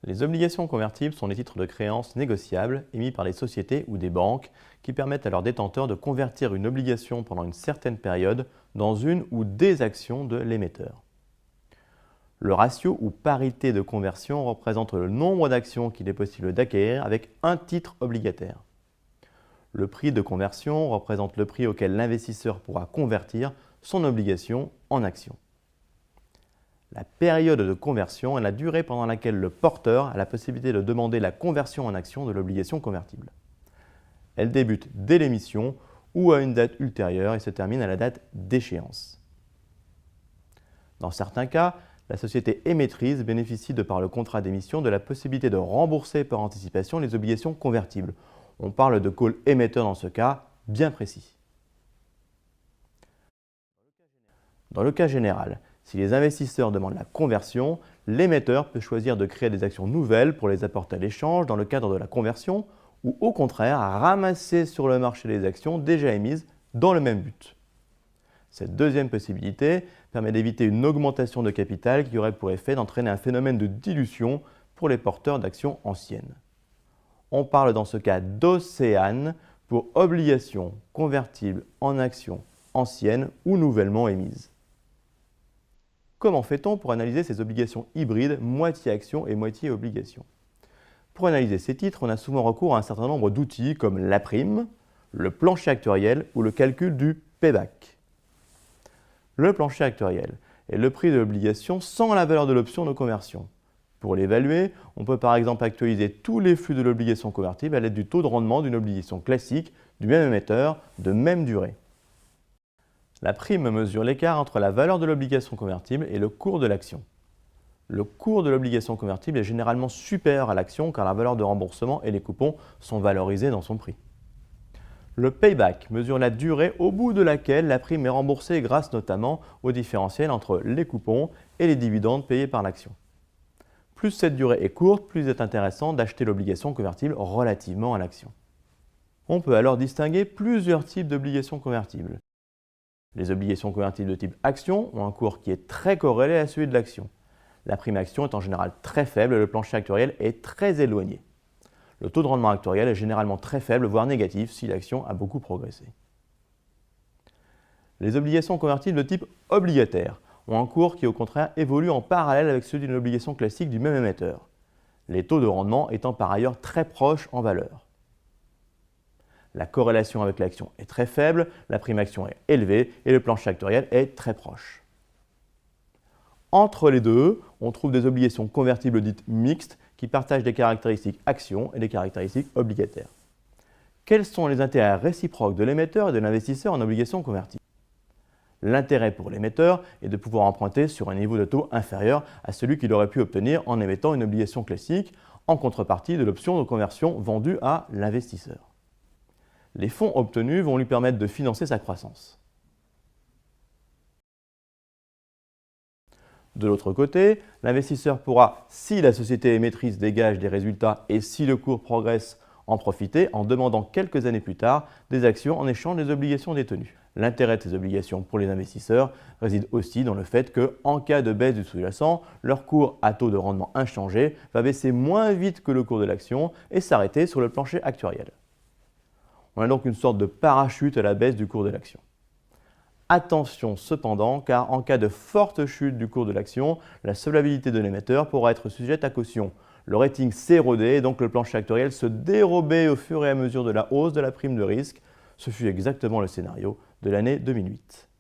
Les obligations convertibles sont des titres de créance négociables émis par des sociétés ou des banques qui permettent à leurs détenteurs de convertir une obligation pendant une certaine période dans une ou des actions de l'émetteur. Le ratio ou parité de conversion représente le nombre d'actions qu'il est possible d'acquérir avec un titre obligataire. Le prix de conversion représente le prix auquel l'investisseur pourra convertir son obligation en action. La période de conversion est la durée pendant laquelle le porteur a la possibilité de demander la conversion en action de l'obligation convertible. Elle débute dès l'émission ou à une date ultérieure et se termine à la date d'échéance. Dans certains cas, la société émettrice bénéficie de par le contrat d'émission de la possibilité de rembourser par anticipation les obligations convertibles. On parle de call émetteur dans ce cas bien précis. Dans le cas général, si les investisseurs demandent la conversion, l'émetteur peut choisir de créer des actions nouvelles pour les apporter à l'échange dans le cadre de la conversion ou au contraire ramasser sur le marché des actions déjà émises dans le même but. Cette deuxième possibilité permet d'éviter une augmentation de capital qui aurait pour effet d'entraîner un phénomène de dilution pour les porteurs d'actions anciennes. On parle dans ce cas d'OCEANE pour obligations convertibles en actions anciennes ou nouvellement émises. Comment fait-on pour analyser ces obligations hybrides, moitié actions et moitié obligations? Pour analyser ces titres, on a souvent recours à un certain nombre d'outils comme la prime, le plancher actuariel ou le calcul du payback. Le plancher actuariel est le prix de l'obligation sans la valeur de l'option de conversion. Pour l'évaluer, on peut par exemple actualiser tous les flux de l'obligation convertible à l'aide du taux de rendement d'une obligation classique du même émetteur de même durée. La prime mesure l'écart entre la valeur de l'obligation convertible et le cours de l'action. Le cours de l'obligation convertible est généralement supérieur à l'action car la valeur de remboursement et les coupons sont valorisés dans son prix. Le payback mesure la durée au bout de laquelle la prime est remboursée grâce notamment au différentiel entre les coupons et les dividendes payés par l'action. Plus cette durée est courte, plus il est intéressant d'acheter l'obligation convertible relativement à l'action. On peut alors distinguer plusieurs types d'obligations convertibles. Les obligations convertibles de type action ont un cours qui est très corrélé à celui de l'action. La prime action est en général très faible et le plancher actuariel est très éloigné. Le taux de rendement actuariel est généralement très faible, voire négatif, si l'action a beaucoup progressé. Les obligations convertibles de type obligataire ont un cours qui au contraire évolue en parallèle avec celui d'une obligation classique du même émetteur, les taux de rendement étant par ailleurs très proches en valeur. La corrélation avec l'action est très faible, la prime action est élevée et le plancher actuariel est très proche. Entre les deux, on trouve des obligations convertibles dites mixtes qui partagent des caractéristiques actions et des caractéristiques obligataires. Quels sont les intérêts réciproques de l'émetteur et de l'investisseur en obligations convertibles? L'intérêt pour l'émetteur est de pouvoir emprunter sur un niveau de taux inférieur à celui qu'il aurait pu obtenir en émettant une obligation classique en contrepartie de l'option de conversion vendue à l'investisseur. Les fonds obtenus vont lui permettre de financer sa croissance. De l'autre côté, l'investisseur pourra, si la société émettrice dégage des résultats et si le cours progresse, en profiter en demandant quelques années plus tard des actions en échange des obligations détenues. L'intérêt de ces obligations pour les investisseurs réside aussi dans le fait que, en cas de baisse du sous-jacent, leur cours à taux de rendement inchangé va baisser moins vite que le cours de l'action et s'arrêter sur le plancher actuariel. On a donc une sorte de parachute à la baisse du cours de l'action. Attention cependant, car en cas de forte chute du cours de l'action, la solvabilité de l'émetteur pourra être sujette à caution. Le rating s'érodait et donc le plancher actuariel se dérobait au fur et à mesure de la hausse de la prime de risque. Ce fut exactement le scénario de l'année 2008.